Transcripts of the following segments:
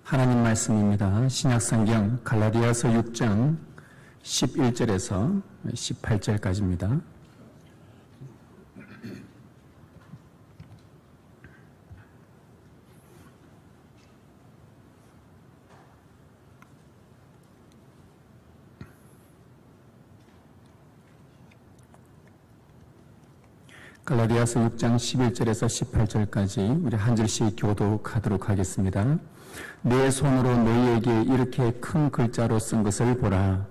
하나님 말씀입니다. 신약성경 갈라디아서 6장 11절에서 18절까지입니다. 갈라디아서 6장 11절에서 18절까지 우리 한 절씩 교독하도록 하겠습니다. 내 손으로 너희에게 이렇게 큰 글자로 쓴 것을 보라.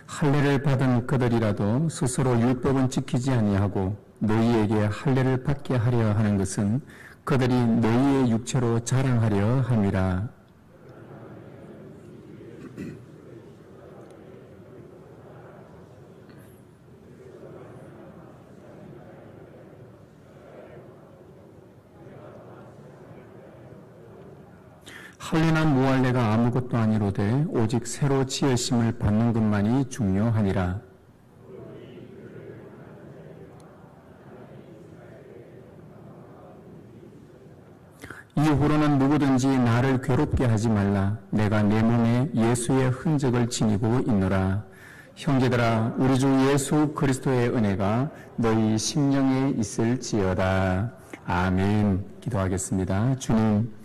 할례를 받은 그들이라도 스스로 율법은 지키지 아니하고 너희에게 할례를 받게 하려 하는 것은 그들이 너희의 육체로 자랑하려 함이라. 할례나 무할례가 아무것도 아니로되 오직 새로 지으심을 받는 것만이 중요하니라. 이후로는 누구든지 나를 괴롭게 하지 말라. 내가 내 몸에 예수의 흔적을 지니고 있노라. 형제들아, 우리 주 예수 그리스도의 은혜가 너희 심령에 있을지어다. 아멘. 기도하겠습니다. 주님,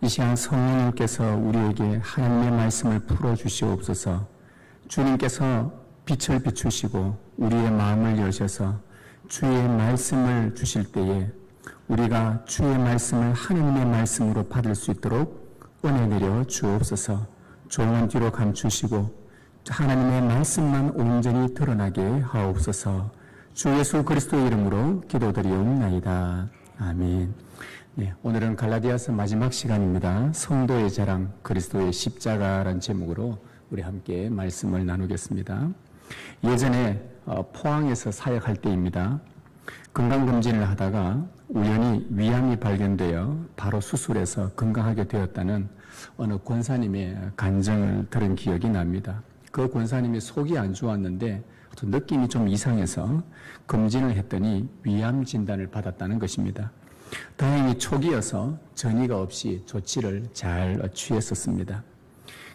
이 시간 성령님께서 우리에게 하나님의 말씀을 풀어주시옵소서. 주님께서 빛을 비추시고 우리의 마음을 여셔서 주의 말씀을 주실 때에 우리가 주의 말씀을 하나님의 말씀으로 받을 수 있도록 은혜 내려 주옵소서. 조용한 뒤로 감추시고 하나님의 말씀만 온전히 드러나게 하옵소서. 주 예수 그리스도의 이름으로 기도드리옵나이다. 아멘. 네, 오늘은 갈라디아서 마지막 시간입니다. 성도의 자랑, 그리스도의 십자가라는 제목으로 우리 함께 말씀을 나누겠습니다. 예전에 포항에서 사역할 때입니다. 건강검진을 하다가 우연히 위암이 발견되어 바로 수술해서 건강하게 되었다는 어느 권사님의 간증을 들은 기억이 납니다. 그 권사님이 속이 안 좋았는데 느낌이 좀 이상해서 검진을 했더니 위암 진단을 받았다는 것입니다. 다행히 초기여서 전이가 없이 조치를 잘 취했었습니다.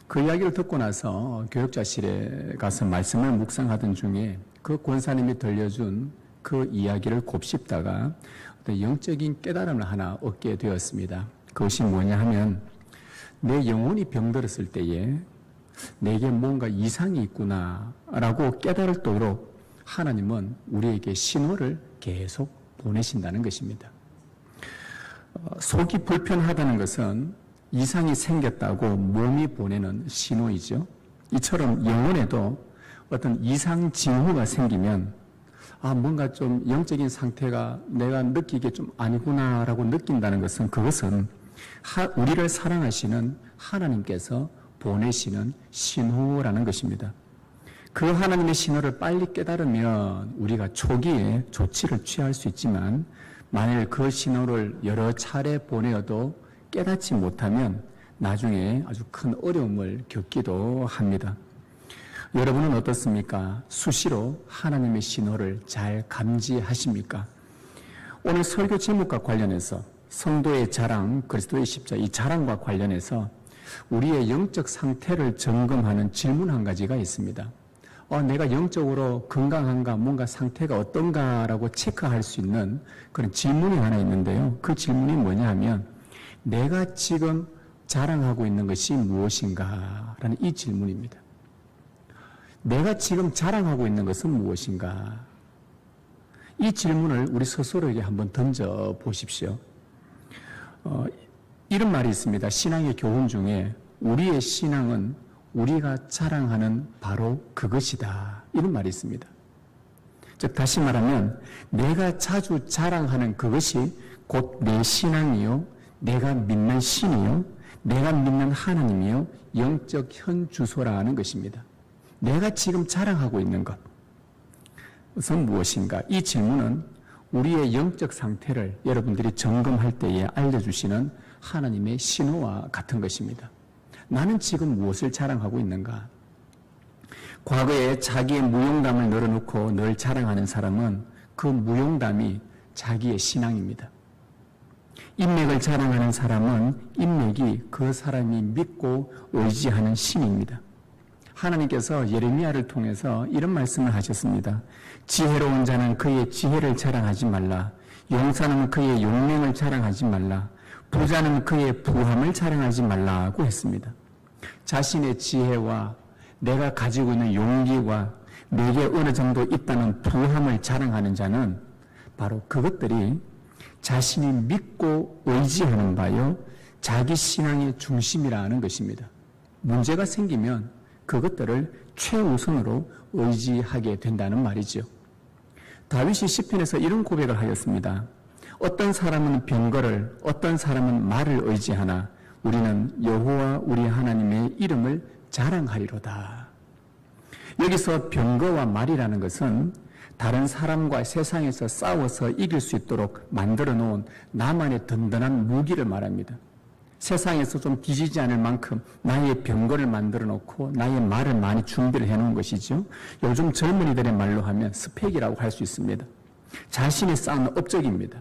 그 이야기를 듣고 나서 교육자실에 가서 말씀을 묵상하던 중에 그 권사님이 들려준 그 이야기를 곱씹다가 어떤 영적인 깨달음을 하나 얻게 되었습니다. 그것이 뭐냐 하면 내 영혼이 병들었을 때에 내게 뭔가 이상이 있구나라고 깨달을 도록 하나님은 우리에게 신호를 계속 보내신다는 것입니다. 속이 불편하다는 것은 이상이 생겼다고 몸이 보내는 신호이죠. 이처럼 영혼에도 어떤 이상 징후가 생기면 뭔가 좀 영적인 상태가 내가 느끼기에 좀 아니구나라고 느낀다는 것은 그것은 우리를 사랑하시는 하나님께서 보내시는 신호라는 것입니다. 그 하나님의 신호를 빨리 깨달으면 우리가 초기에 조치를 취할 수 있지만 만일 그 신호를 여러 차례 보내어도 깨닫지 못하면 나중에 아주 큰 어려움을 겪기도 합니다. 여러분은 어떻습니까? 수시로 하나님의 신호를 잘 감지하십니까? 오늘 설교 제목과 관련해서 성도의 자랑, 그리스도의 십자가, 이 자랑과 관련해서 우리의 영적 상태를 점검하는 질문 한 가지가 있습니다. 내가 영적으로 건강한가, 뭔가 상태가 어떤가라고 체크할 수 있는 그런 질문이 하나 있는데요. 그 질문이 뭐냐 하면 내가 지금 자랑하고 있는 것이 무엇인가? 라는 이 질문입니다. 내가 지금 자랑하고 있는 것은 무엇인가? 이 질문을 우리 스스로에게 한번 던져 보십시오. 이런 말이 있습니다. 신앙의 교훈 중에 우리의 신앙은 우리가 자랑하는 바로 그것이다. 이런 말이 있습니다. 즉 다시 말하면 내가 자주 자랑하는 그것이 곧 내 신앙이요, 내가 믿는 신이요, 내가 믿는 하나님이요, 영적 현주소라는 것입니다. 내가 지금 자랑하고 있는 것은 무엇인가? 이 질문은 우리의 영적 상태를 여러분들이 점검할 때에 알려주시는 하나님의 신호와 같은 것입니다. 나는 지금 무엇을 자랑하고 있는가? 과거에 자기의 무용담을 늘어놓고 늘 자랑하는 사람은 그 무용담이 자기의 신앙입니다. 인맥을 자랑하는 사람은 인맥이 그 사람이 믿고 의지하는 신입니다. 하나님께서 예레미야를 통해서 이런 말씀을 하셨습니다. 지혜로운 자는 그의 지혜를 자랑하지 말라. 용사는 그의 용맹을 자랑하지 말라. 부자는 그의 부함을 자랑하지 말라고 했습니다. 자신의 지혜와 내가 가지고 있는 용기와 내게 어느 정도 있다는 부함을 자랑하는 자는 바로 그것들이 자신이 믿고 의지하는 바요 자기 신앙의 중심이라는 것입니다. 문제가 생기면 그것들을 최우선으로 의지하게 된다는 말이죠. 다윗이 시편에서 이런 고백을 하였습니다. 어떤 사람은 병거를, 어떤 사람은 말을 의지하나 우리는 여호와 우리 하나님의 이름을 자랑하리로다. 여기서 병거와 말이라는 것은 다른 사람과 세상에서 싸워서 이길 수 있도록 만들어 놓은 나만의 든든한 무기를 말합니다. 세상에서 좀 뒤지지 않을 만큼 나의 병거를 만들어 놓고 나의 말을 많이 준비를 해 놓은 것이죠. 요즘 젊은이들의 말로 하면 스펙이라고 할 수 있습니다. 자신이 쌓은 업적입니다.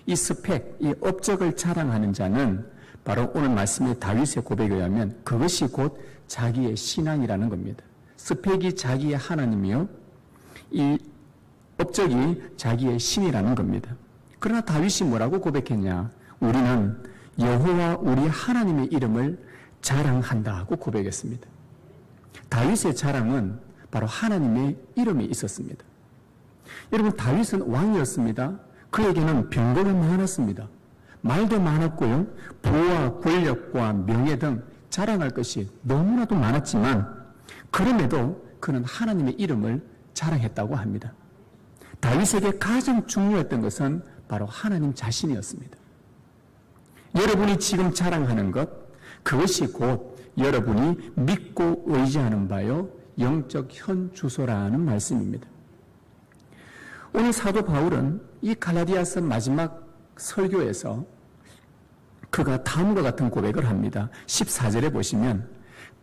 이 스펙, 이 업적을 자랑하는 자는 바로 오늘 말씀의 다윗의 고백에 의하면 그것이 곧 자기의 신앙이라는 겁니다. 스펙이 자기의 하나님이요, 이 업적이 자기의 신이라는 겁니다. 그러나 다윗이 뭐라고 고백했냐? 우리는 여호와 우리 하나님의 이름을 자랑한다고 고백했습니다. 다윗의 자랑은 바로 하나님의 이름이 있었습니다. 여러분, 다윗은 왕이었습니다. 그에게는 병거가 많았습니다. 말도 많았고요. 부와 권력과 명예 등 자랑할 것이 너무나도 많았지만 그럼에도 그는 하나님의 이름을 자랑했다고 합니다. 다윗에게 가장 중요했던 것은 바로 하나님 자신이었습니다. 여러분이 지금 자랑하는 것, 그것이 곧 여러분이 믿고 의지하는 바요 영적 현주소라는 말씀입니다. 오늘 사도 바울은 이 갈라디아서 마지막 설교에서 그가 다음과 같은 고백을 합니다. 14절에 보시면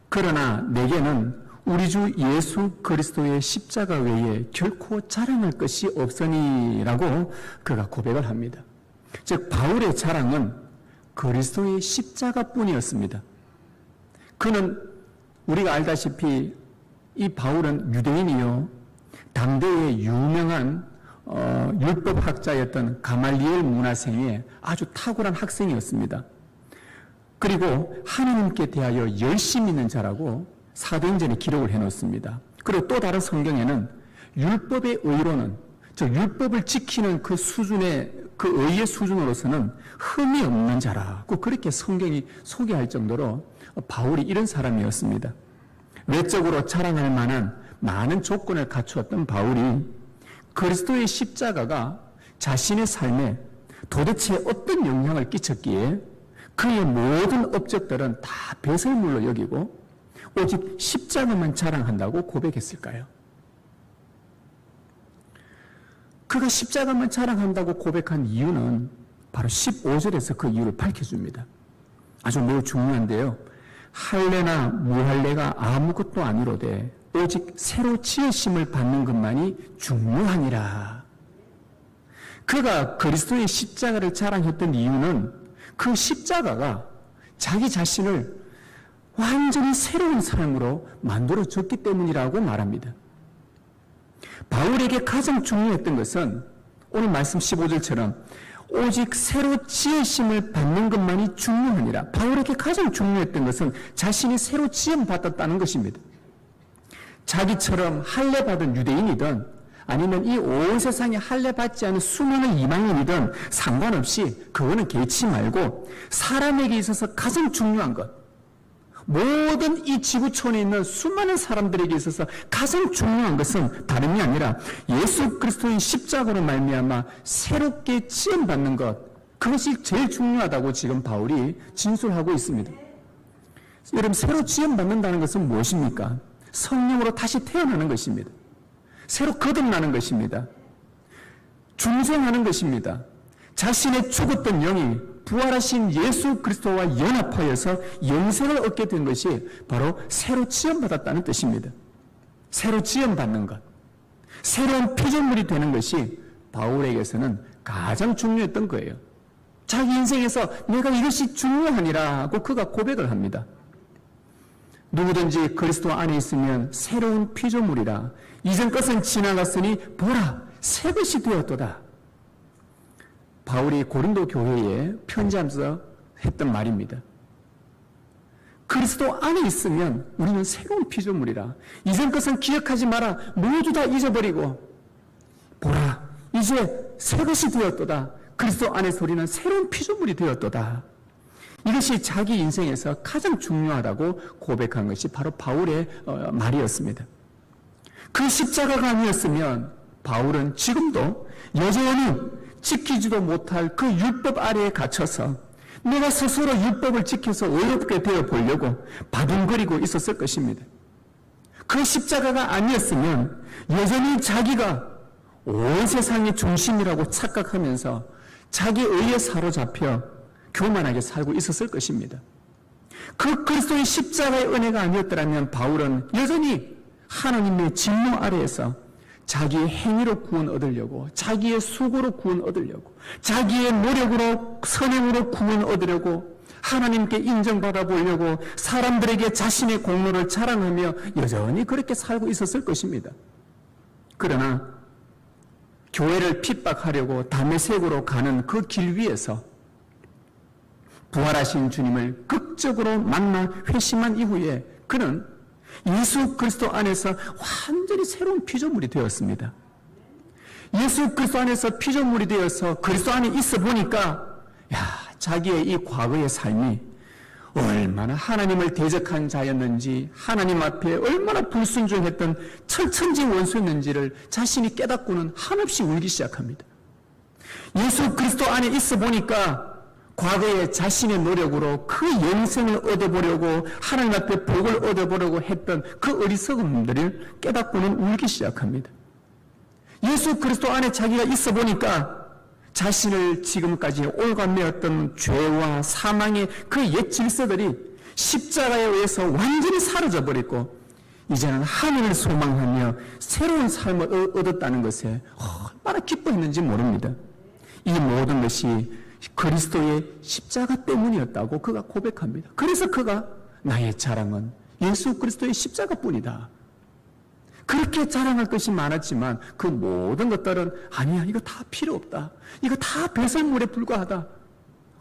그러나 내게는 우리 주 예수 그리스도의 십자가 외에 결코 자랑할 것이 없으니라고 그가 고백을 합니다. 즉 바울의 자랑은 그리스도의 십자가뿐이었습니다. 그는 우리가 알다시피 이 바울은 유대인이요 당대의 유명한 율법학자였던 가말리엘 문화생의 아주 탁월한 학생이었습니다. 그리고 하나님께 대하여 열심 있는 자라고 사도행전에 기록을 해놓습니다. 그리고 또 다른 성경에는 율법의 의로는, 즉 율법을 지키는 그 수준의 그 의의 수준으로서는 흠이 없는 자라고 그렇게 성경이 소개할 정도로 바울이 이런 사람이었습니다. 외적으로 자랑할 만한 많은 조건을 갖추었던 바울이 그리스도의 십자가가 자신의 삶에 도대체 어떤 영향을 끼쳤기에 그의 모든 업적들은 다 배설물로 여기고 오직 십자가만 자랑한다고 고백했을까요? 그가 십자가만 자랑한다고 고백한 이유는 바로 15절에서 그 이유를 밝혀줍니다. 아주 매우 중요한데요. 할례나 무할례가 아무것도 아니로되 오직 새로 지으심을 받는 것만이 중요하니라. 그가 그리스도의 십자가를 자랑했던 이유는 그 십자가가 자기 자신을 완전히 새로운 삶으로 만들어줬기 때문이라고 말합니다. 바울에게 가장 중요했던 것은 오늘 말씀 15절처럼 오직 새로 지으심을 받는 것만이 중요하니라. 바울에게 가장 중요했던 것은 자신이 새로 지음 받았다는 것입니다. 자기처럼 할례 받은 유대인이든 아니면 이 온 세상에 할례 받지 않은 수많은 이방인이든 상관없이 그거는 개의치 말고 사람에게 있어서 가장 중요한 것, 모든 이 지구촌에 있는 수많은 사람들에게 있어서 가장 중요한 것은 다름이 아니라 예수 그리스도의 십자가로 말미암아 새롭게 지음받는 것, 그것이 제일 중요하다고 지금 바울이 진술하고 있습니다. 여러분, 새로 지음받는다는 것은 무엇입니까? 성령으로 다시 태어나는 것입니다. 새로 거듭나는 것입니다. 중생하는 것입니다. 자신의 죽었던 영이 부활하신 예수 그리스도와 연합하여서 영생을 얻게 된 것이 바로 새로 지음받았다는 뜻입니다. 새로 지음받는 것, 새로운 피조물이 되는 것이 바울에게서는 가장 중요했던 거예요. 자기 인생에서 내가 이것이 중요하니라고 그가 고백을 합니다. 누구든지 그리스도 안에 있으면 새로운 피조물이라. 이전 것은 지나갔으니 보라, 새 것이 되었도다. 바울이 고린도 교회에 편지하면서 했던 말입니다. 그리스도 안에 있으면 우리는 새로운 피조물이라. 이전 것은 기억하지 마라. 모두 다 잊어버리고 보라, 이제 새 것이 되었도다. 그리스도 안에서 우리는 새로운 피조물이 되었도다. 이것이 자기 인생에서 가장 중요하다고 고백한 것이 바로 바울의 말이었습니다. 그 십자가가 아니었으면 바울은 지금도 여전히 지키지도 못할 그 율법 아래에 갇혀서 내가 스스로 율법을 지켜서 의롭게 되어 보려고 바둥거리고 있었을 것입니다. 그 십자가가 아니었으면 여전히 자기가 온 세상의 중심이라고 착각하면서 자기 의에 사로잡혀 교만하게 살고 있었을 것입니다. 그 그리스도의 십자가의 은혜가 아니었더라면 바울은 여전히 하나님의 진노 아래에서 자기의 행위로 구원 얻으려고, 자기의 수고로 구원 얻으려고, 자기의 노력으로, 선행으로 구원 얻으려고, 하나님께 인정받아 보려고 사람들에게 자신의 공로를 자랑하며 여전히 그렇게 살고 있었을 것입니다. 그러나 교회를 핍박하려고 다메섹으로 가는 그 길 위에서 부활하신 주님을 극적으로 만나 회심한 이후에 그는 예수 그리스도 안에서 완전히 새로운 피조물이 되었습니다. 예수 그리스도 안에서 피조물이 되어서 그리스도 안에 있어 보니까 자기의 이 과거의 삶이 얼마나 하나님을 대적한 자였는지, 하나님 앞에 얼마나 불순종했던 철천지 원수였는지를 자신이 깨닫고는 한없이 울기 시작합니다. 예수 그리스도 안에 있어 보니까 과거에 자신의 노력으로 그 영생을 얻어보려고 하나님 앞에 복을 얻어보려고 했던 그 어리석음들을 깨닫고는 울기 시작합니다. 예수 그리스도 안에 자기가 있어 보니까 자신을 지금까지 올가매었던 죄와 사망의 그 옛 질서들이 십자가에 의해서 완전히 사라져 버렸고 이제는 하늘을 소망하며 새로운 삶을 얻었다는 것에 얼마나 기뻐했는지 모릅니다. 이 모든 것이 그리스도의 십자가 때문이었다고 그가 고백합니다. 그래서 그가 나의 자랑은 예수 그리스도의 십자가뿐이다. 그렇게 자랑할 것이 많았지만 그 모든 것들은 아니야, 이거 다 필요 없다. 이거 다 배설물에 불과하다.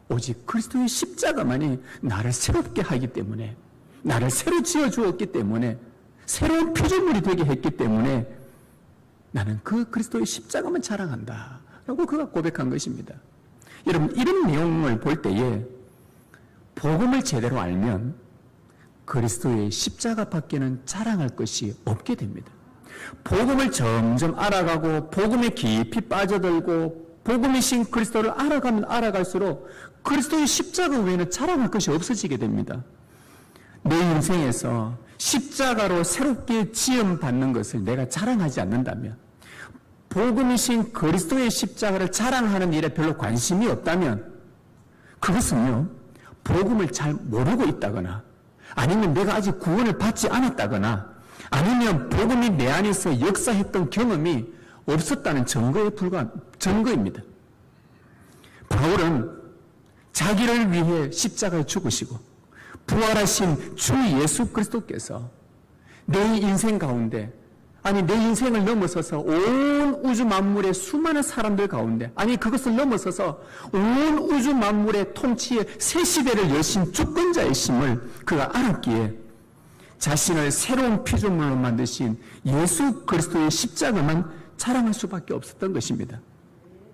오직 그리스도의 십자가만이 나를 새롭게 하기 때문에, 나를 새로 지어주었기 때문에, 새로운 피조물이 되게 했기 때문에 나는 그 그리스도의 십자가만 자랑한다 라고 그가 고백한 것입니다. 여러분, 이런 내용을 볼 때에 복음을 제대로 알면 그리스도의 십자가 밖에는 자랑할 것이 없게 됩니다. 복음을 점점 알아가고 복음에 깊이 빠져들고 복음이신 그리스도를 알아가면 알아갈수록 그리스도의 십자가 외에는 자랑할 것이 없어지게 됩니다. 내 인생에서 십자가로 새롭게 지음받는 것을 내가 자랑하지 않는다면, 복음이신 그리스도의 십자가를 자랑하는 일에 별로 관심이 없다면 그것은요, 복음을 잘 모르고 있다거나 아니면 내가 아직 구원을 받지 않았다거나 아니면 복음이 내 안에서 역사했던 경험이 없었다는 증거입니다. 바울은 자기를 위해 십자가에 죽으시고 부활하신 주 예수 그리스도께서 내 인생 가운데, 아니 내 인생을 넘어서서 온 우주 만물의 수많은 사람들 가운데, 아니 그것을 넘어서서 온 우주 만물의 통치의 새 시대를 여신 주권자이심을 그가 알았기에 자신을 새로운 피조물로 만드신 예수 그리스도의 십자가만 자랑할 수밖에 없었던 것입니다.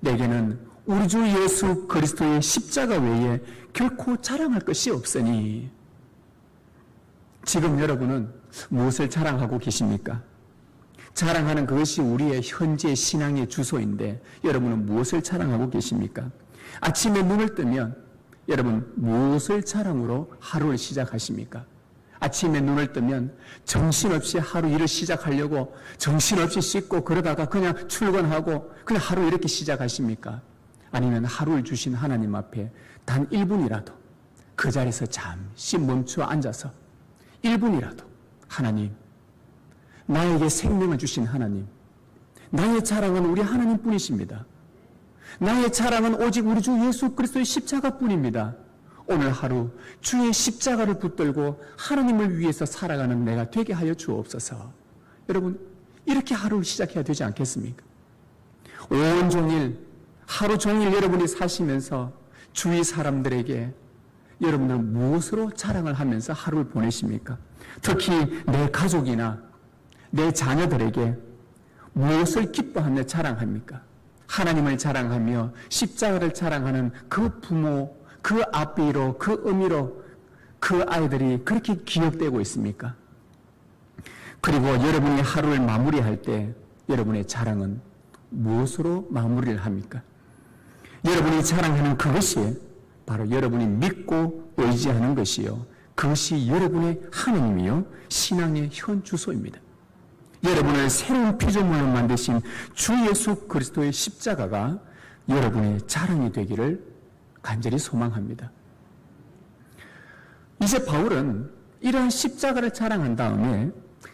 내게는 우리 주 예수 그리스도의 십자가 외에 결코 자랑할 것이 없으니. 지금 여러분은 무엇을 자랑하고 계십니까? 자랑하는 그것이 우리의 현재 신앙의 주소인데 여러분은 무엇을 자랑하고 계십니까? 아침에 눈을 뜨면 여러분 무엇을 자랑으로 하루를 시작하십니까? 아침에 눈을 뜨면 정신없이 하루 일을 시작하려고 정신없이 씻고 그러다가 그냥 출근하고 그냥 하루 이렇게 시작하십니까? 아니면 하루를 주신 하나님 앞에 단 1분이라도 그 자리에서 잠시 멈추어 앉아서 1분이라도 하나님, 나에게 생명을 주신 하나님, 나의 자랑은 우리 하나님 뿐이십니다. 나의 자랑은 오직 우리 주 예수 그리스도의 십자가뿐입니다. 오늘 하루 주의 십자가를 붙들고 하나님을 위해서 살아가는 내가 되게 하여 주옵소서. 여러분, 이렇게 하루를 시작해야 되지 않겠습니까? 온종일, 하루 종일 여러분이 사시면서 주위 사람들에게 여러분들은 무엇으로 자랑을 하면서 하루를 보내십니까? 특히 내 가족이나 내 자녀들에게 무엇을 기뻐하며 자랑합니까? 하나님을 자랑하며 십자가를 자랑하는 그 부모, 그 앞뒤로, 그 의미로 그 아이들이 그렇게 기억되고 있습니까? 그리고 여러분이 하루를 마무리할 때 여러분의 자랑은 무엇으로 마무리를 합니까? 여러분이 자랑하는 그것이 바로 여러분이 믿고 의지하는 것이요, 그것이 여러분의 하나님이요 신앙의 현 주소입니다. 여러분을 새로운 피조물로 만드신 주 예수 그리스도의 십자가가 여러분의 자랑이 되기를 간절히 소망합니다. 이제 바울은 이러한 십자가를 자랑한 다음에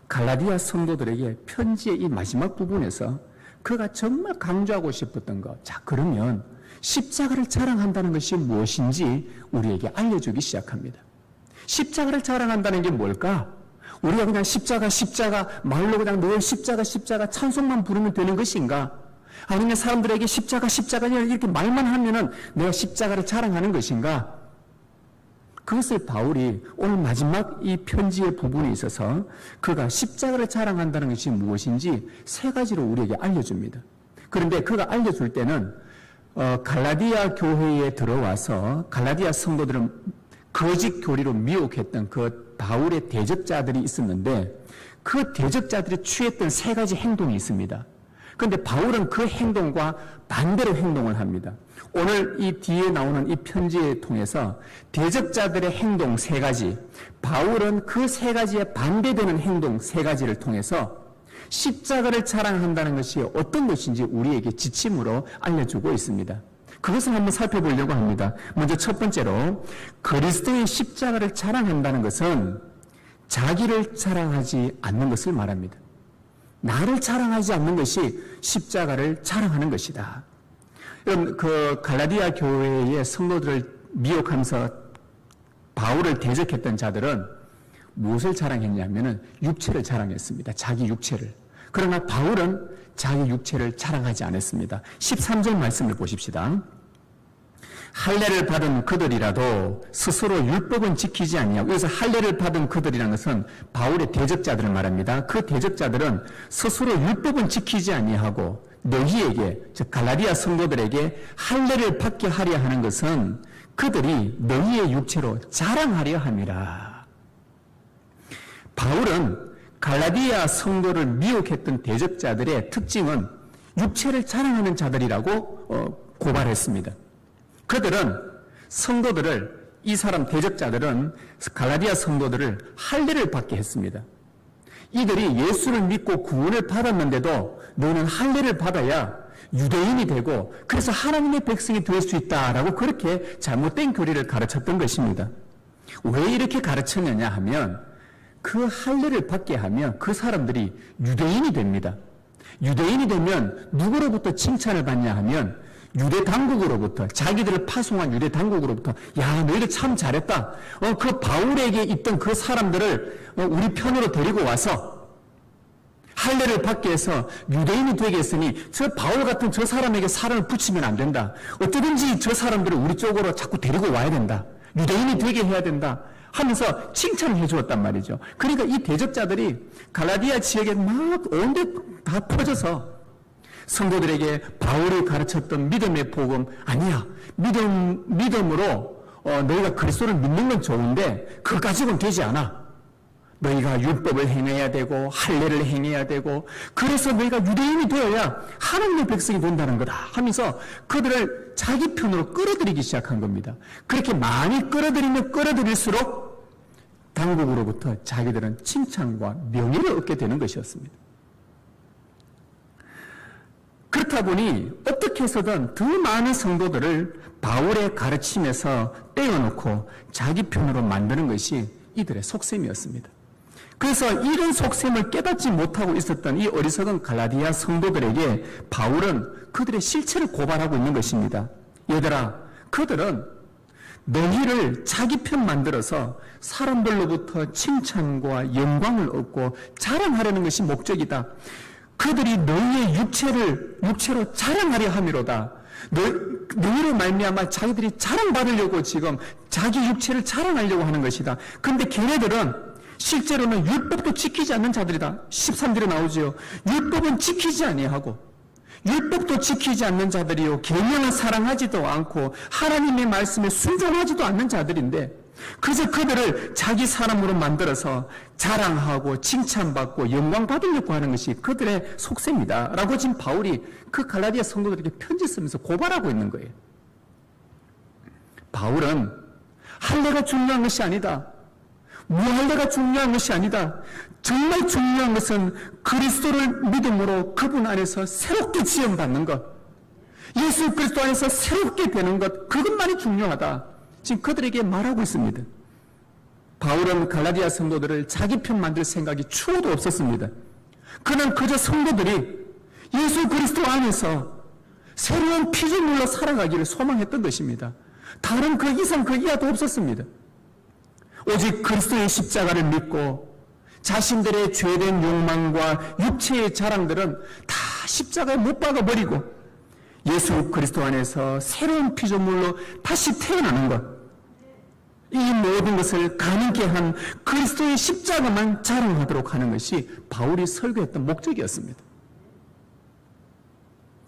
갈라디아 성도들에게 편지의 이 마지막 부분에서 그가 정말 강조하고 싶었던 것, 자, 그러면 십자가를 자랑한다는 것이 무엇인지 우리에게 알려주기 시작합니다. 십자가를 자랑한다는 게 뭘까? 우리가 그냥 십자가 말로 그냥 늘 십자가 찬송만 부르면 되는 것인가? 아니면 사람들에게 십자가 이렇게 말만 하면은 내가 십자가를 자랑하는 것인가? 그것을 바울이 오늘 마지막 이 편지의 부분에 있어서 그가 십자가를 자랑한다는 것이 무엇인지 세 가지로 우리에게 알려줍니다. 그런데 그가 알려줄 때는 갈라디아 교회에 들어와서 갈라디아 성도들은 거짓 교리로 미혹했던 그 바울의 대적자들이 있었는데 그 대적자들이 취했던 세 가지 행동이 있습니다. 그런데 바울은 그 행동과 반대로 행동을 합니다. 오늘 이 뒤에 나오는 이 편지에 통해서 대적자들의 행동 세 가지, 바울은 그 세 가지에 반대되는 행동 세 가지를 통해서 십자가를 자랑한다는 것이 어떤 것인지 우리에게 지침으로 알려주고 있습니다. 그것을 한번 살펴보려고 합니다. 먼저 첫 번째로 그리스도의 십자가를 자랑한다는 것은 자기를 자랑하지 않는 것을 말합니다. 나를 자랑하지 않는 것이 십자가를 자랑하는 것이다. 여러분, 그 갈라디아 교회의 성도들을 미혹하면서 바울을 대적했던 자들은 무엇을 자랑했냐면은 육체를 자랑했습니다. 자기 육체를. 그러나 바울은 자기 육체를 자랑하지 않았습니다. 13절 말씀을 보십시다. 할례를 받은 그들이라도 스스로 율법은 지키지 아니하고, 여기서 할례를 받은 그들이라는 것은 바울의 대적자들을 말합니다. 그 대적자들은 스스로 율법은 지키지 아니하고 너희에게, 즉 갈라디아 성도들에게 할례를 받게 하려 하는 것은 그들이 너희의 육체로 자랑하려 함이라. 바울은 갈라디아 성도를 미혹했던 대적자들의 특징은 육체를 자랑하는 자들이라고 고발했습니다. 그들은 성도들을, 이 사람 대적자들은 갈라디아 성도들을 할례를 받게 했습니다. 이들이 예수를 믿고 구원을 받았는데도 너는 할례를 받아야 유대인이 되고 그래서 하나님의 백성이 될 수 있다라고 그렇게 잘못된 교리를 가르쳤던 것입니다. 왜 이렇게 가르쳤느냐 하면 그 할례를 받게 하면 그 사람들이 유대인이 됩니다. 유대인이 되면 누구로부터 칭찬을 받냐 하면 유대 당국으로부터, 자기들을 파송한 유대 당국으로부터, 야, 너희들 참 잘했다. 그 바울에게 있던 그 사람들을 우리 편으로 데리고 와서 할례를 받게 해서 유대인이 되게 했으니 저 바울 같은 저 사람에게 사람을 붙이면 안 된다. 어쩌든지 저 사람들을 우리 쪽으로 자꾸 데리고 와야 된다. 유대인이 되게 해야 된다. 하면서 칭찬을 해주었단 말이죠. 그러니까 이 대적자들이 갈라디아 지역에 막 온데 다 퍼져서 성도들에게 바울이 가르쳤던 믿음의 복음, 아니야, 믿음으로 너희가 그리스도를 믿는 건 좋은데 그거 가지고는 되지 않아. 너희가 율법을 행해야 되고 할례를 행해야 되고 그래서 너희가 유대인이 되어야 하나님의 백성이 된다는 거다 하면서 그들을 자기 편으로 끌어들이기 시작한 겁니다. 그렇게 많이 끌어들이면 끌어들일수록 당국으로부터 자기들은 칭찬과 명예를 얻게 되는 것이었습니다. 그렇다 보니 어떻게 해서든 더 많은 성도들을 바울의 가르침에서 떼어놓고 자기 편으로 만드는 것이 이들의 속셈이었습니다. 그래서 이런 속셈을 깨닫지 못하고 있었던 이 어리석은 갈라디아 성도들에게 바울은 그들의 실체를 고발하고 있는 것입니다. 얘들아, 그들은 너희를 자기 편 만들어서 사람들로부터 칭찬과 영광을 얻고 자랑하려는 것이 목적이다. 그들이 너희의 육체로 자랑하려 함이로다. 너희로 말미암아 자기들이 자랑받으려고 지금 자기 육체를 자랑하려고 하는 것이다. 그런데 걔네들은 실제로는 율법도 지키지 않는 자들이다. 13절에 나오죠. 율법은 지키지 아니하고 율법도 지키지 않는 자들이요 계명을 사랑하지도 않고 하나님의 말씀에 순종하지도 않는 자들인데 그래서 그들을 자기 사람으로 만들어서 자랑하고 칭찬받고 영광받으려고 하는 것이 그들의 속셈이다 라고 지금 바울이 그 갈라디아 성도들에게 편지 쓰면서 고발하고 있는 거예요. 바울은 할례가 중요한 것이 아니다. 무할례가 중요한 것이 아니다. 정말 중요한 것은 그리스도를 믿음으로 그분 안에서 새롭게 지음받는 것, 예수 그리스도 안에서 새롭게 되는 것, 그것만이 중요하다. 지금 그들에게 말하고 있습니다. 바울은 갈라디아 성도들을 자기 편 만들 생각이 추호도 없었습니다. 그는 그저 성도들이 예수 그리스도 안에서 새로운 피조물로 살아가기를 소망했던 것입니다. 다른 그 이상 그 이하도 없었습니다. 오직 그리스도의 십자가를 믿고 자신들의 죄된 욕망과 육체의 자랑들은 다 십자가에 못 박아버리고 예수 그리스도 안에서 새로운 피조물로 다시 태어나는 것, 이 모든 것을 가능케 한 그리스도의 십자가만 자랑하도록 하는 것이 바울이 설교했던 목적이었습니다.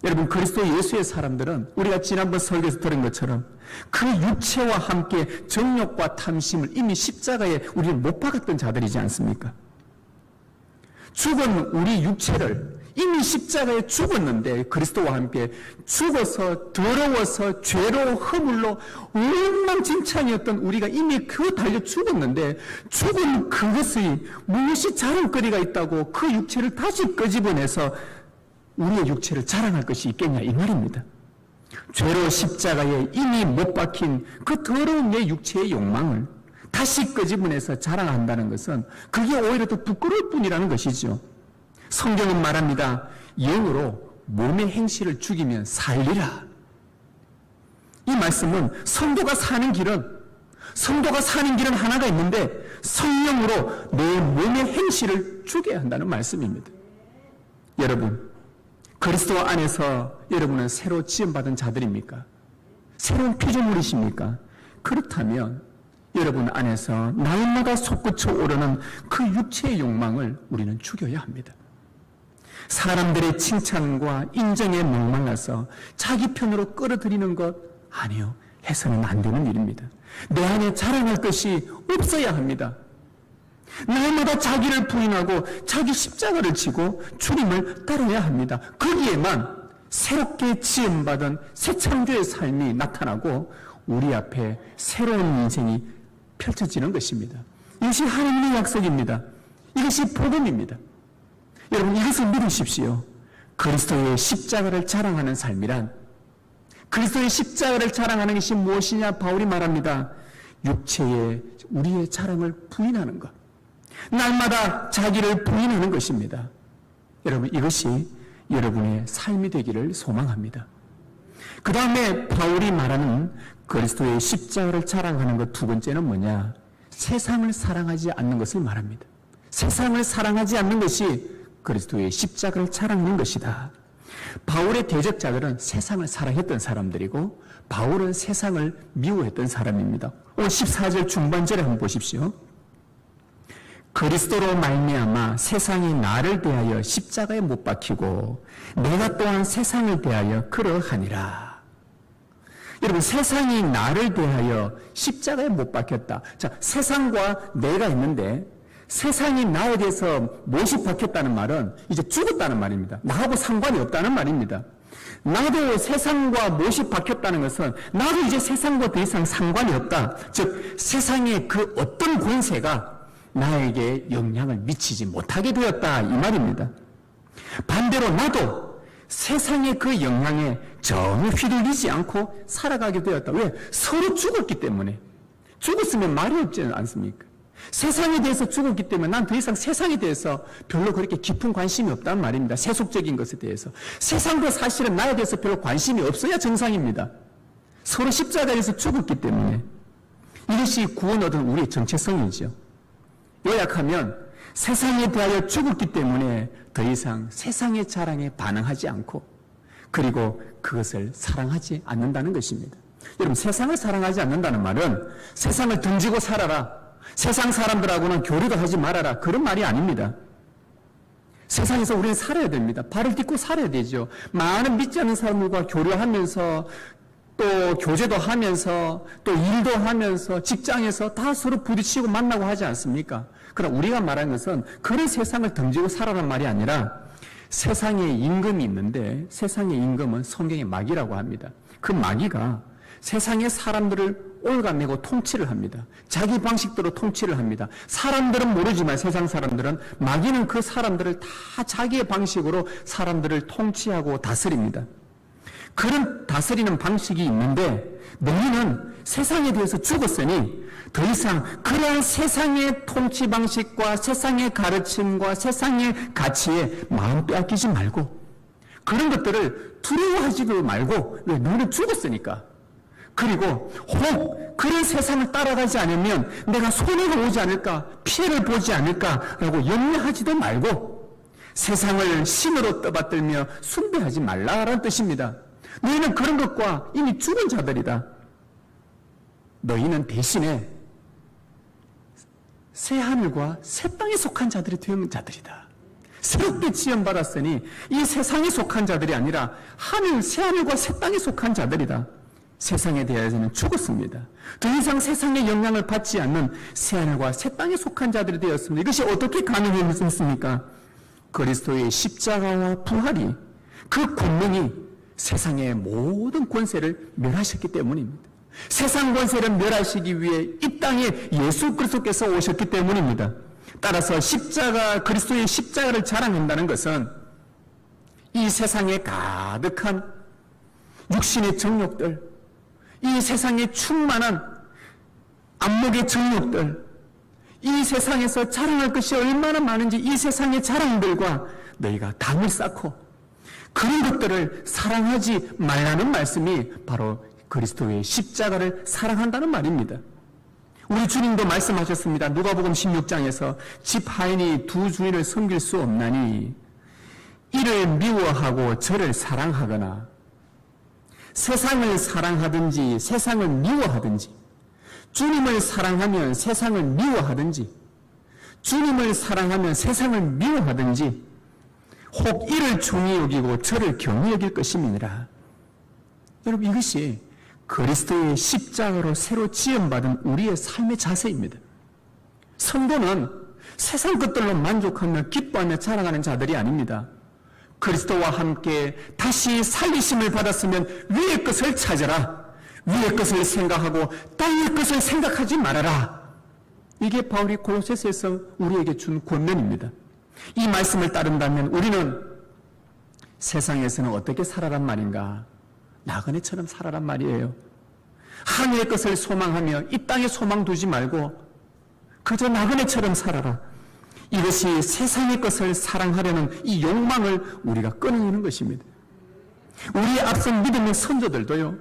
여러분, 그리스도 예수의 사람들은 우리가 지난번 설교에서 들은 것처럼 그 육체와 함께 정욕과 탐심을 이미 십자가에 우리를 못 박았던 자들이지 않습니까? 죽은 우리 육체를 이미 십자가에 죽었는데 그리스도와 함께 죽어서 더러워서 죄로 허물로 엉망진창이었던 우리가 이미 그 달려 죽었는데 죽은 그것이 무엇이 자랑거리가 있다고 그 육체를 다시 끄집어내서 우리의 육체를 자랑할 것이 있겠냐 이 말입니다. 죄로 십자가에 이미 못 박힌 그 더러운 내 육체의 욕망을 다시 끄집어내서 자랑한다는 것은 그게 오히려 더 부끄러울 뿐이라는 것이죠. 성경은 말합니다. 영으로 몸의 행실을 죽이면 살리라. 이 말씀은 성도가 사는 길은 하나가 있는데 성령으로 내 몸의 행실을 죽여야 한다는 말씀입니다. 여러분, 그리스도 안에서 여러분은 새로 지음받은 자들입니까? 새로운 피조물이십니까? 그렇다면 여러분 안에서 날마다 솟구쳐 오르는 그 육체의 욕망을 우리는 죽여야 합니다. 사람들의 칭찬과 인정에 목말라서 자기 편으로 끌어들이는 것 아니요, 해서는 안 되는 일입니다. 내 안에 자랑할 것이 없어야 합니다. 날마다 자기를 부인하고 자기 십자가를 지고 주님을 따라야 합니다. 거기에만 새롭게 지음받은 새 창조의 삶이 나타나고 우리 앞에 새로운 인생이 펼쳐지는 것입니다. 이것이 하나님의 약속입니다. 이것이 복음입니다. 여러분, 이것을 믿으십시오. 그리스도의 십자가를 자랑하는 삶이란, 그리스도의 십자가를 자랑하는 것이 무엇이냐? 바울이 말합니다. 육체의 우리의 자랑을 부인하는 것, 날마다 자기를 부인하는 것입니다. 여러분, 이것이 여러분의 삶이 되기를 소망합니다. 그 다음에 바울이 말하는 그리스도의 십자가를 자랑하는 것 두 번째는 뭐냐? 세상을 사랑하지 않는 것을 말합니다. 세상을 사랑하지 않는 것이 그리스도의 십자가를 자랑하는 것이다. 바울의 대적자들은 세상을 사랑했던 사람들이고 바울은 세상을 미워했던 사람입니다. 오늘 14절 중반절에 한번 보십시오. 그리스도로 말미암아 세상이 나를 대하여 십자가에 못 박히고 내가 또한 세상을 대하여 그러하니라. 여러분, 세상이 나를 대하여 십자가에 못 박혔다. 자, 세상과 내가 있는데 세상이 나에 대해서 못이 박혔다는 말은 이제 죽었다는 말입니다. 나하고 상관이 없다는 말입니다. 나도 세상과 못이 박혔다는 것은 나도 이제 세상과 더 이상 상관이 없다. 즉, 세상의 그 어떤 권세가 나에게 영향을 미치지 못하게 되었다 이 말입니다. 반대로 나도 세상의 그 영향에 전혀 휘둘리지 않고 살아가게 되었다. 왜? 서로 죽었기 때문에. 죽었으면 말이 없지 않습니까? 세상에 대해서 죽었기 때문에 난 더 이상 세상에 대해서 별로 그렇게 깊은 관심이 없단 말입니다. 세속적인 것에 대해서. 세상도 사실은 나에 대해서 별로 관심이 없어야 정상입니다. 서로 십자가에서 죽었기 때문에. 이것이 구원 얻은 우리의 정체성이죠. 요약하면 세상에 대하여 죽었기 때문에 더 이상 세상의 자랑에 반응하지 않고 그리고 그것을 사랑하지 않는다는 것입니다. 여러분, 세상을 사랑하지 않는다는 말은 세상을 등지고 살아라, 세상 사람들하고는 교류도 하지 말아라, 그런 말이 아닙니다. 세상에서 우리는 살아야 됩니다. 발을 딛고 살아야 되죠. 많은 믿지 않는 사람들과 교류하면서 또 교제도 하면서 또 일도 하면서 직장에서 다 서로 부딪히고 만나고 하지 않습니까? 그러나 우리가 말하는 것은 그런 세상을 등지고 살아라는 말이 아니라 세상에 임금이 있는데 세상의 임금은 성경의 마귀라고 합니다. 그 마귀가 세상의 사람들을 올가매고 통치를 합니다. 자기 방식대로 통치를 합니다. 사람들은 모르지만 세상 사람들은 마귀는 그 사람들을 다 자기의 방식으로 사람들을 통치하고 다스립니다. 그런 다스리는 방식이 있는데 너희는 세상에 대해서 죽었으니 더 이상 그러한 세상의 통치 방식과 세상의 가르침과 세상의 가치에 마음 빼앗기지 말고 그런 것들을 두려워하지도 말고 왜? 너희는 죽었으니까. 그리고 혹 그런 세상을 따라가지 않으면 내가 손해가 오지 않을까, 피해를 보지 않을까라고 염려하지도 말고 세상을 신으로 떠받들며 숭배하지 말라라는 뜻입니다. 너희는 그런 것과 이미 죽은 자들이다. 너희는 대신에 새 하늘과 새 땅에 속한 자들이 되는 자들이다. 새롭게 지음받았으니 이 세상에 속한 자들이 아니라 새 하늘과 새 땅에 속한 자들이다. 세상에 대해서는 죽었습니다. 더 이상 세상의 영향을 받지 않는 새 하늘과 새 땅에 속한 자들이 되었습니다. 이것이 어떻게 가능했습니까? 그리스도의 십자가와 부활이 그 권능이 세상의 모든 권세를 멸하셨기 때문입니다. 세상 권세를 멸하시기 위해 이 땅에 예수 그리스도께서 오셨기 때문입니다. 따라서 그리스도의 십자가를 자랑한다는 것은 이 세상에 가득한 육신의 정욕들, 이 세상에 충만한 안목의 정욕들, 이 세상에서 자랑할 것이 얼마나 많은지 이 세상의 자랑들과 너희가 담을 쌓고 그런 것들을 사랑하지 말라는 말씀이 바로 그리스도의 십자가를 사랑한다는 말입니다. 우리 주님도 말씀하셨습니다. 누가복음 16장에서 집 하인이 두 주인을 섬길 수 없나니 이를 미워하고 저를 사랑하거나 세상을 사랑하든지 세상을 미워하든지 주님을 사랑하면 세상을 미워하든지 주님을 사랑하면 세상을 미워하든지 혹 이를 중히 여기고 저를 경히 여길 것임이니라. 여러분, 이것이 그리스도의 십자가로 새로 지음받은 우리의 삶의 자세입니다. 성도는 세상 것들로 만족하며 기뻐하며 자랑하는 자들이 아닙니다. 그리스도와 함께 다시 살리심을 받았으면 위의 것을 찾아라. 위의 것을 생각하고 땅의 것을 생각하지 말아라. 이게 바울이 골로새서에서 우리에게 준 권면입니다. 이 말씀을 따른다면 우리는 세상에서는 어떻게 살아란 말인가? 나그네처럼 살아란 말이에요. 하늘의 것을 소망하며 이 땅에 소망 두지 말고 그저 나그네처럼 살아라. 이것이 세상의 것을 사랑하려는 이 욕망을 우리가 끊어내는 것입니다. 우리의 앞선 믿음의 선조들도요,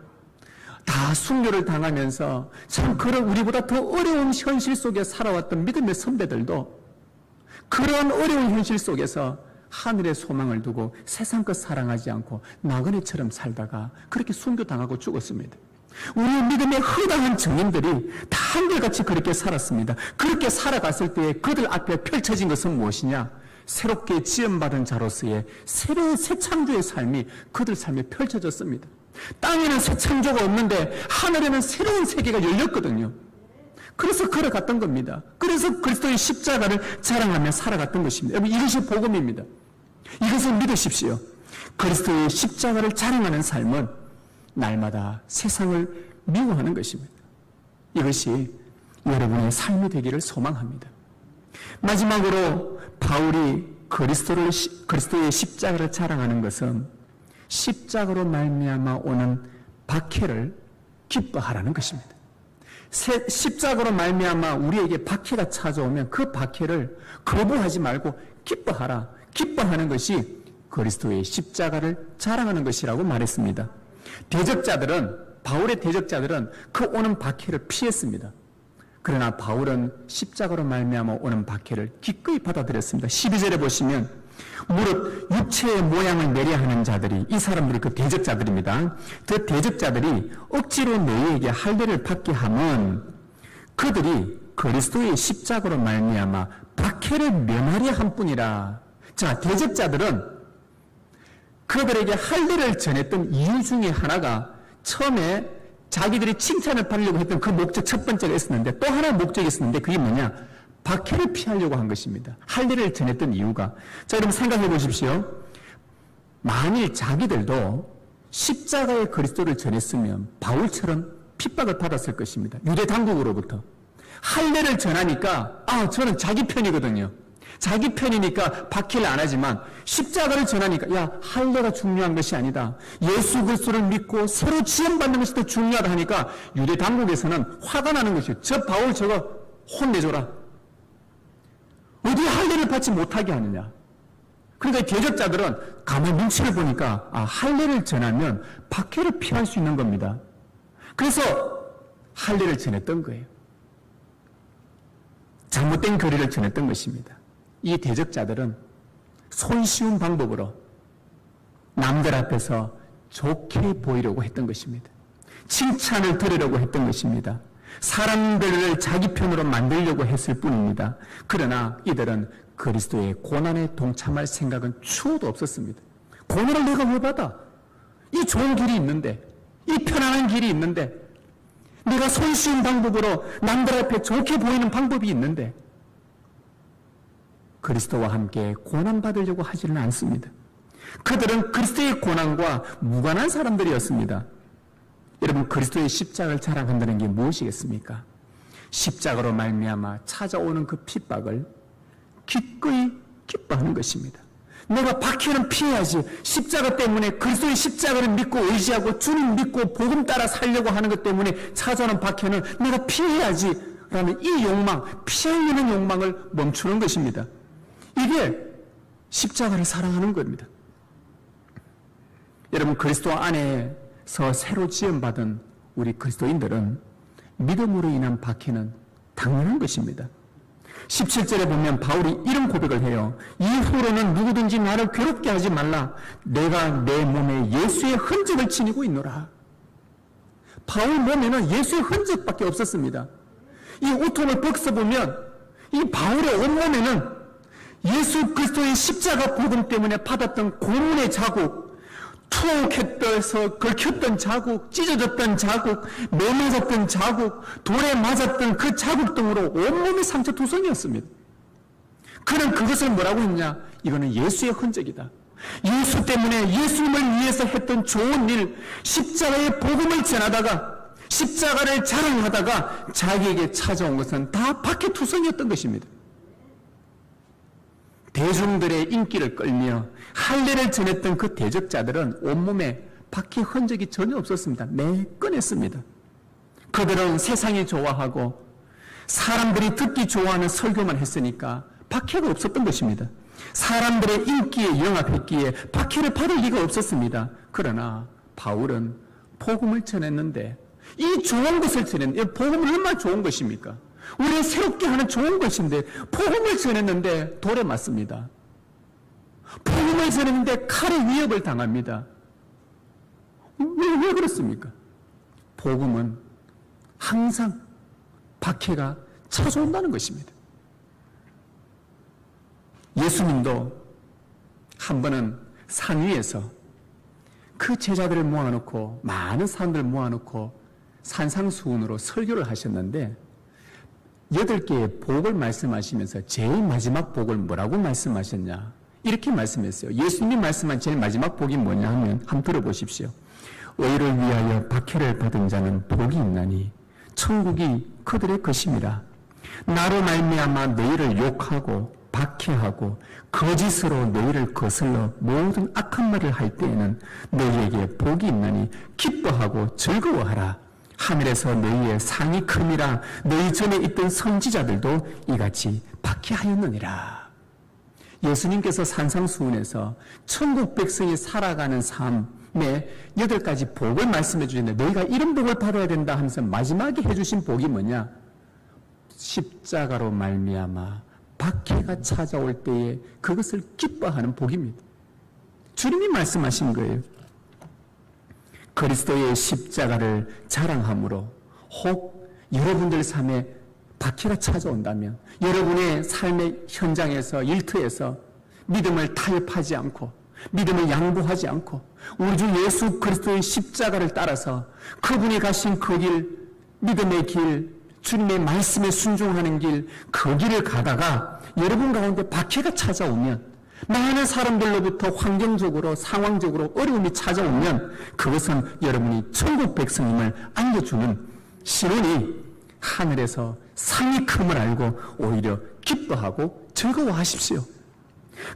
다 순교를 당하면서 참 그런 우리보다 더 어려운 현실 속에 살아왔던 믿음의 선배들도 그런 어려운 현실 속에서 하늘의 소망을 두고 세상 것 사랑하지 않고 나그네처럼 살다가 그렇게 순교당하고 죽었습니다. 우리의 믿음의 허다한 증인들이 다 한결같이 그렇게 살았습니다. 그렇게 살아갔을 때 그들 앞에 펼쳐진 것은 무엇이냐? 새롭게 지음받은 자로서의 새로운 새 창조의 삶이 그들 삶에 펼쳐졌습니다. 땅에는 새 창조가 없는데 하늘에는 새로운 세계가 열렸거든요. 그래서 걸어갔던 겁니다. 그래서 그리스도의 십자가를 자랑하며 살아갔던 것입니다. 여러분, 이것이 복음입니다. 이것을 믿으십시오. 그리스도의 십자가를 자랑하는 삶은 날마다 세상을 미워하는 것입니다. 이것이 여러분의 삶이 되기를 소망합니다. 마지막으로 바울이 그리스도의 십자가를 자랑하는 것은 십자가로 말미암아 오는 박해를 기뻐하라는 것입니다. 십자가로 말미암아 우리에게 박해가 찾아오면 그 박해를 거부하지 말고 기뻐하라. 기뻐하는 것이 그리스도의 십자가를 자랑하는 것이라고 말했습니다. 바울의 대적자들은 그 오는 박해를 피했습니다. 그러나 바울은 십자가로 말미암아 오는 박해를 기꺼이 받아들였습니다. 12절에 보시면 무릇 육체의 모양을 내려 하는 자들이, 이 사람들이 그 대적자들입니다. 그 대적자들이 억지로 너희에게 할례를 받게 하면 그들이 그리스도의 십자가로 말미암아 박해를 면하려 한 뿐이라. 자, 대적자들은 그들에게 할례를 전했던 이유 중에 하나가 처음에 자기들이 칭찬을 받으려고 했던 그 목적 첫 번째가 있었는데, 또 하나의 목적이 있었는데, 그게 뭐냐? 박해를 피하려고 한 것입니다. 할례를 전했던 이유가. 자, 여러분 생각해 보십시오. 만일 자기들도 십자가의 그리스도를 전했으면 바울처럼 핍박을 받았을 것입니다. 유대 당국으로부터. 할례를 전하니까 저는 자기 편이거든요. 자기 편이니까 박해를 안 하지만 십자가를 전하니까 야, 할례가 중요한 것이 아니다. 예수 그리스도를 믿고 새로 지원받는 것이 더 중요하다 하니까 유대 당국에서는 화가 나는 것이에요. 저 바울 저거 혼내줘라. 어디 할례를 받지 못하게 하느냐. 그러니까 대적자들은 가만히 눈치를 보니까 할례를 전하면 박해를 피할 수 있는 겁니다. 그래서 할례를 전했던 거예요. 잘못된 교리를 전했던 것입니다. 이 대적자들은 손쉬운 방법으로 남들 앞에서 좋게 보이려고 했던 것입니다. 칭찬을 들으려고 했던 것입니다. 사람들을 자기 편으로 만들려고 했을 뿐입니다. 그러나 이들은 그리스도의 고난에 동참할 생각은 추호도 없었습니다. 고난을 내가 왜 받아? 이 좋은 길이 있는데, 이 편안한 길이 있는데, 내가 손쉬운 방법으로 남들 앞에 좋게 보이는 방법이 있는데, 그리스도와 함께 고난받으려고 하지는 않습니다. 그들은 그리스도의 고난과 무관한 사람들이었습니다. 여러분, 그리스도의 십자가를 자랑한다는 게 무엇이겠습니까? 십자가로 말미암아 찾아오는 그 핍박을 기꺼이 기뻐하는 것입니다. 내가 박해는 피해야지. 십자가 때문에 그리스도의 십자가를 믿고 의지하고 주님 믿고 복음 따라 살려고 하는 것 때문에 찾아오는 박해는 내가 피해야지 라는 이 욕망, 피하려는 욕망을 멈추는 것입니다. 이게 십자가를 사랑하는 겁니다. 여러분, 그리스도 안에서 새로 지음받은 우리 그리스도인들은 믿음으로 인한 박해는 당연한 것입니다. 17절에 보면 바울이 이런 고백을 해요. 이후로는 누구든지 나를 괴롭게 하지 말라. 내가 내 몸에 예수의 흔적을 지니고 있노라. 바울 몸에는 예수의 흔적밖에 없었습니다. 이 우통을 벗어보면 이 바울의 온몸에는 예수 그리스도의 십자가 복음 때문에 받았던 고문의 자국, 투옥했던, 걸켰던 자국, 찢어졌던 자국, 매 맞았던 자국, 돌에 맞았던 그 자국 등으로 온몸이 상처투성이었습니다. 그는 그것을 뭐라고 했냐? 이거는 예수의 흔적이다. 예수 때문에 예수님을 위해서 했던 좋은 일, 십자가의 복음을 전하다가 십자가를 자랑하다가 자기에게 찾아온 것은 다 박해투성이었던 것입니다. 대중들의 인기를 끌며 할례를 전했던 그 대적자들은 온몸에 박해 흔적이 전혀 없었습니다. 매끈했습니다. 그들은 세상이 좋아하고 사람들이 듣기 좋아하는 설교만 했으니까 박해가 없었던 것입니다. 사람들의 인기에 영합했기에 박해를 받을 리가 없었습니다. 그러나 바울은 복음을 전했는데, 이 좋은 것을 전했는데, 복음은 얼마나 좋은 것입니까? 우리를 새롭게 하는 좋은 것인데 복음을 전했는데 돌에 맞습니다. 복음을 전했는데 칼의 위협을 당합니다. 왜 그렇습니까? 복음은 항상 박해가 찾아온다는 것입니다. 예수님도 한 번은 산 위에서 그 제자들을 모아놓고, 많은 사람들을 모아놓고 산상수훈으로 설교를 하셨는데 8개의 복을 말씀하시면서 제일 마지막 복을 뭐라고 말씀하셨냐? 이렇게 말씀했어요. 예수님이 말씀한 제일 마지막 복이 뭐냐 하면 한번 들어보십시오. 의를 위하여 박해를 받은 자는 복이 있나니 천국이 그들의 것입니다. 나로 말미암아 너희를 욕하고 박해하고 거짓으로 너희를 거슬러 모든 악한 말을 할 때에는 너희에게 복이 있나니 기뻐하고 즐거워하라. 하늘에서 너희의 상이 큼이라 너희 전에 있던 선지자들도 이같이 박해하였느니라. 예수님께서 산상수훈에서 천국 백성이 살아가는 삶의 8가지 복을 말씀해 주셨는데 너희가 이런 복을 받아야 된다 하면서 마지막에 해주신 복이 뭐냐? 십자가로 말미암아 박해가 찾아올 때에 그것을 기뻐하는 복입니다. 주님이 말씀하신 거예요. 그리스도의 십자가를 자랑함으로 혹 여러분들 삶에 박해가 찾아온다면 여러분의 삶의 현장에서 일터에서 믿음을 타협하지 않고 믿음을 양보하지 않고 우리 주 예수 그리스도의 십자가를 따라서 그분이 가신 그 길, 믿음의 길, 주님의 말씀에 순종하는 길, 그 길을 가다가 여러분 가운데 박해가 찾아오면 많은 사람들로부터 환경적으로 상황적으로 어려움이 찾아오면 그것은 여러분이 천국 백성임을 알려주는 신호니 하늘에서 상이 큼을 알고 오히려 기뻐하고 즐거워하십시오.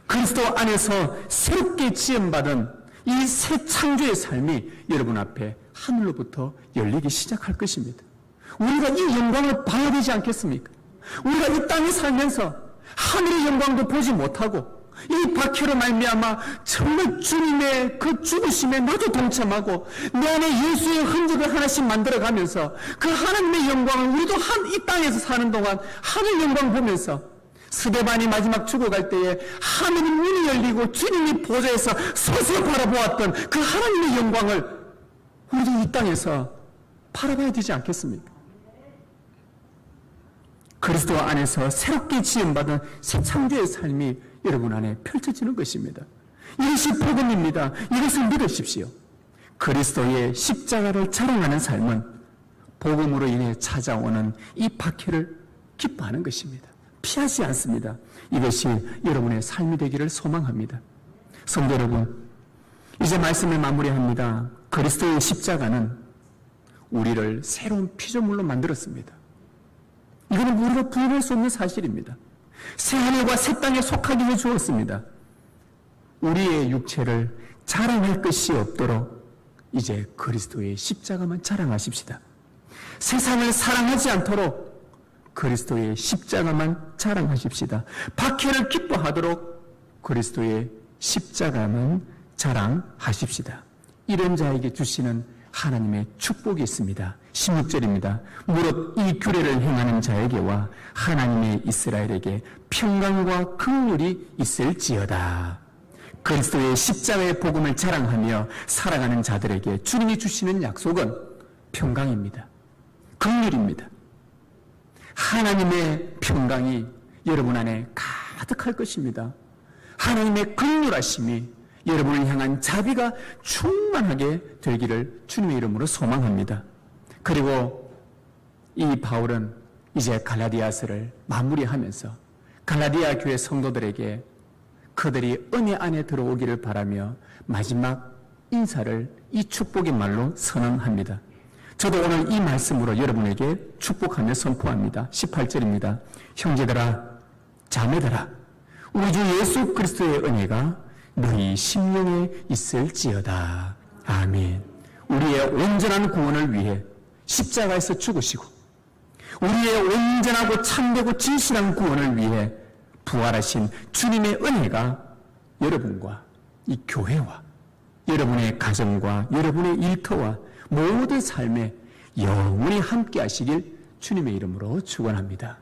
그리스도 안에서 새롭게 지음받은 이 새 창조의 삶이 여러분 앞에 하늘로부터 열리기 시작할 것입니다. 우리가 이 영광을 봐야 되지 않겠습니까? 우리가 이 땅에 살면서 하늘의 영광도 보지 못하고 이 박해로 말미암아 정말 주님의 그 죽으심에 나도 동참하고 내 안에 예수의 흔적을 하나씩 만들어가면서 그 하나님의 영광을 우리도 이 땅에서 사는 동안 하늘 영광 보면서 스데반이 마지막 죽어갈 때에 하늘의 문이 열리고 주님이 보좌에서 서서 바라보았던 그 하나님의 영광을 우리도 이 땅에서 바라봐야 되지 않겠습니까? 그리스도 안에서 새롭게 지음받은 새 창조의 삶이 여러분 안에 펼쳐지는 것입니다. 이것이 복음입니다. 이것을 믿으십시오. 그리스도의 십자가를 자랑하는 삶은 복음으로 인해 찾아오는 이 박해를 기뻐하는 것입니다. 피하지 않습니다. 이것이 여러분의 삶이 되기를 소망합니다. 성도 여러분, 이제 말씀을 마무리합니다. 그리스도의 십자가는 우리를 새로운 피조물로 만들었습니다. 이거는 우리가 부인할 수 없는 사실입니다. 새 하늘과 새 땅에 속하게 해주었습니다. 우리의 육체를 자랑할 것이 없도록 이제 그리스도의 십자가만 자랑하십시다. 세상을 사랑하지 않도록 그리스도의 십자가만 자랑하십시다. 박해를 기뻐하도록 그리스도의 십자가만 자랑하십시다. 이런 자에게 주시는 하나님의 축복이 있습니다. 16절입니다. 무릇 이 규례를 행하는 자에게와 하나님의 이스라엘에게 평강과 긍휼이 있을지어다. 그리스도의 십자가의 복음을 자랑하며 살아가는 자들에게 주님이 주시는 약속은 평강입니다. 긍휼입니다. 하나님의 평강이 여러분 안에 가득할 것입니다. 하나님의 긍휼하심이 여러분을 향한 자비가 충만하게 되기를 주님의 이름으로 소망합니다. 그리고 이 바울은 이제 갈라디아서를 마무리하면서 갈라디아 교회 성도들에게 그들이 은혜 안에 들어오기를 바라며 마지막 인사를 이 축복의 말로 선언합니다. 저도 오늘 이 말씀으로 여러분에게 축복하며 선포합니다. 18절입니다. 형제들아, 자매들아, 우리 주 예수 그리스도의 은혜가 너희 심령에 있을지어다. 아멘. 우리의 온전한 구원을 위해 십자가에서 죽으시고 우리의 온전하고 참되고 진실한 구원을 위해 부활하신 주님의 은혜가 여러분과 이 교회와 여러분의 가정과 여러분의 일터와 모든 삶에 영원히 함께 하시길 주님의 이름으로 축원합니다.